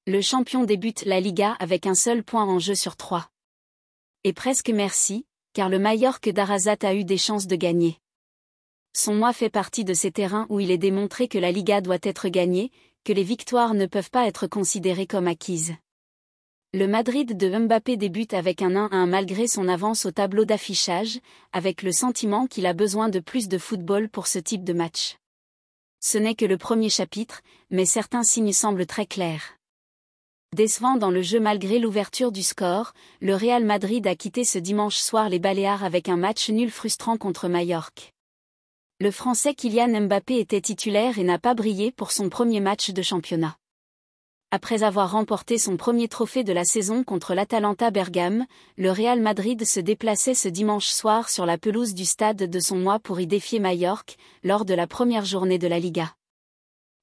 Le champion débute la Liga avec un seul point en jeu sur 3. Et presque merci, car le Mallorca d'Arrasate a eu des chances de gagner. Son mois fait partie de ces terrains où il est démontré que la Liga doit être gagnée, que les victoires ne peuvent pas être considérées comme acquises. Le Madrid de Mbappé débute avec un 1-1 malgré son avance au tableau d'affichage, avec le sentiment qu'il a besoin de plus de football pour ce type de match. Ce n'est que le premier chapitre, mais certains signes semblent très clairs. Décevant dans le jeu malgré l'ouverture du score, le Real Madrid a quitté ce dimanche soir les Baléares avec un match nul frustrant contre Mallorca. Le Français Kylian Mbappé était titulaire et n'a pas brillé pour son premier match de championnat. Après avoir remporté son premier trophée de la saison contre l'Atalanta Bergame, le Real Madrid se déplaçait ce dimanche soir sur la pelouse du stade de son mois pour y défier Mallorca, lors de la première journée de la Liga.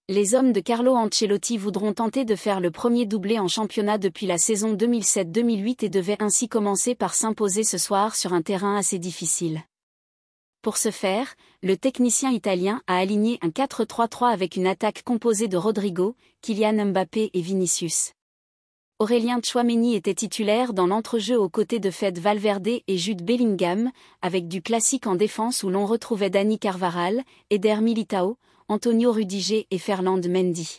Les hommes de Carlo Ancelotti voudront tenter de faire le premier doublé en championnat depuis la saison 2007-2008 et devaient ainsi commencer par s'imposer ce soir sur un terrain assez difficile. Pour ce faire, le technicien italien a aligné un 4-3-3 avec une attaque composée de Rodrigo, Kylian Mbappé et Vinicius. Aurélien Tchouaméni était titulaire dans l'entrejeu aux côtés de Fede Valverde et Jude Bellingham, avec du classique en défense où l'on retrouvait Dani Carvajal, Eder Militao, Antonio Rudiger et Ferland Mendy.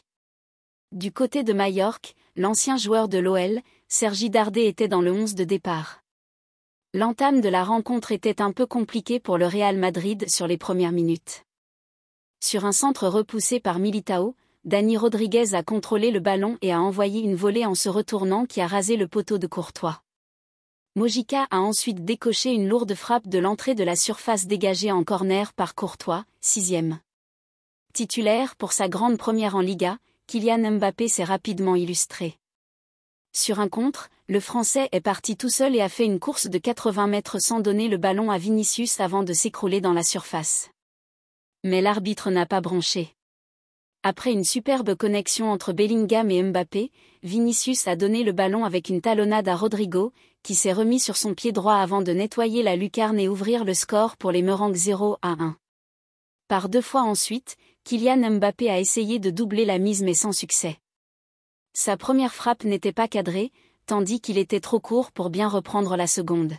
Du côté de Mallorca, l'ancien joueur de l'OL, Sergi Darder était dans le 11 de départ. L'entame de la rencontre était un peu compliquée pour le Real Madrid sur les premières minutes. Sur un centre repoussé par Militao, Dani Rodriguez a contrôlé le ballon et a envoyé une volée en se retournant qui a rasé le poteau de Courtois. Mojica a ensuite décoché une lourde frappe de l'entrée de la surface dégagée en corner par Courtois, 6e. Titulaire pour sa grande première en Liga, Kylian Mbappé s'est rapidement illustré. Sur un contre, le Français est parti tout seul et a fait une course de 80 mètres sans donner le ballon à Vinicius avant de s'écrouler dans la surface. Mais l'arbitre n'a pas bronché. Après une superbe connexion entre Bellingham et Mbappé, Vinicius a donné le ballon avec une talonnade à Rodrigo, qui s'est remis sur son pied droit avant de nettoyer la lucarne et ouvrir le score pour les Merengues 0-1. Par 2 fois ensuite, Kylian Mbappé a essayé de doubler la mise mais sans succès. Sa première frappe n'était pas cadrée, tandis qu'il était trop court pour bien reprendre la seconde.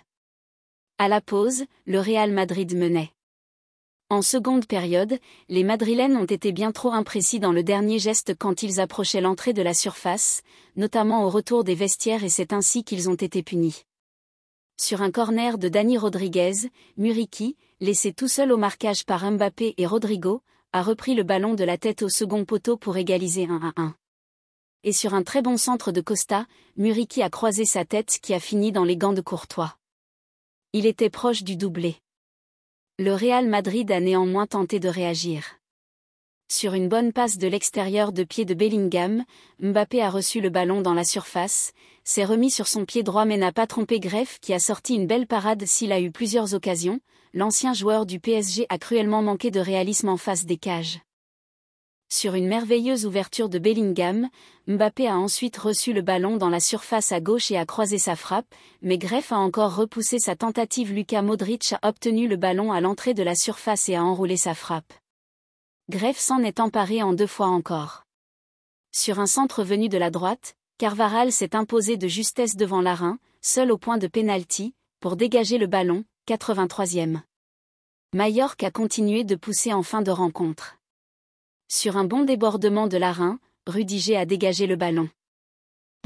À la pause, le Real Madrid menait. En seconde période, les Madrilènes ont été bien trop imprécis dans le dernier geste quand ils approchaient l'entrée de la surface, notamment au retour des vestiaires et c'est ainsi qu'ils ont été punis. Sur un corner de Dani Rodriguez, Muriqi, laissé tout seul au marquage par Mbappé et Rodrigo, a repris le ballon de la tête au second poteau pour égaliser 1-1. Et sur un très bon centre de Costa, Muriqi a croisé sa tête qui a fini dans les gants de Courtois. Il était proche du doublé. Le Real Madrid a néanmoins tenté de réagir. Sur une bonne passe de l'extérieur de pied de Bellingham, Mbappé a reçu le ballon dans la surface, s'est remis sur son pied droit mais n'a pas trompé Greff qui a sorti une belle parade s'il a eu plusieurs occasions. L'ancien joueur du PSG a cruellement manqué de réalisme en face des cages. Sur une merveilleuse ouverture de Bellingham, Mbappé a ensuite reçu le ballon dans la surface à gauche et a croisé sa frappe, mais Greff a encore repoussé sa tentative. Luka Modric a obtenu le ballon à l'entrée de la surface et a enroulé sa frappe. Greff s'en est emparé en 2 fois encore. Sur un centre venu de la droite, Carvajal s'est imposé de justesse devant Larin, seul au point de pénalty, pour dégager le ballon, 83e. Mallorca a continué de pousser en fin de rencontre. Sur un bon débordement de Larin, Rudiger a dégagé le ballon.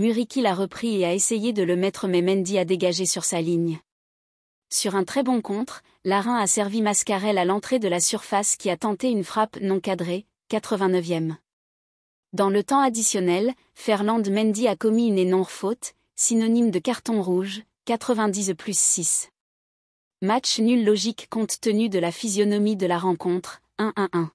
Muriqi l'a repris et a essayé de le mettre mais Mendy a dégagé sur sa ligne. Sur un très bon contre, Larin a servi Mascarell à l'entrée de la surface qui a tenté une frappe non cadrée, 89e. Dans le temps additionnel, Ferland Mendy a commis une énorme faute, synonyme de carton rouge, 90+6. Match nul logique compte tenu de la physionomie de la rencontre, 1-1.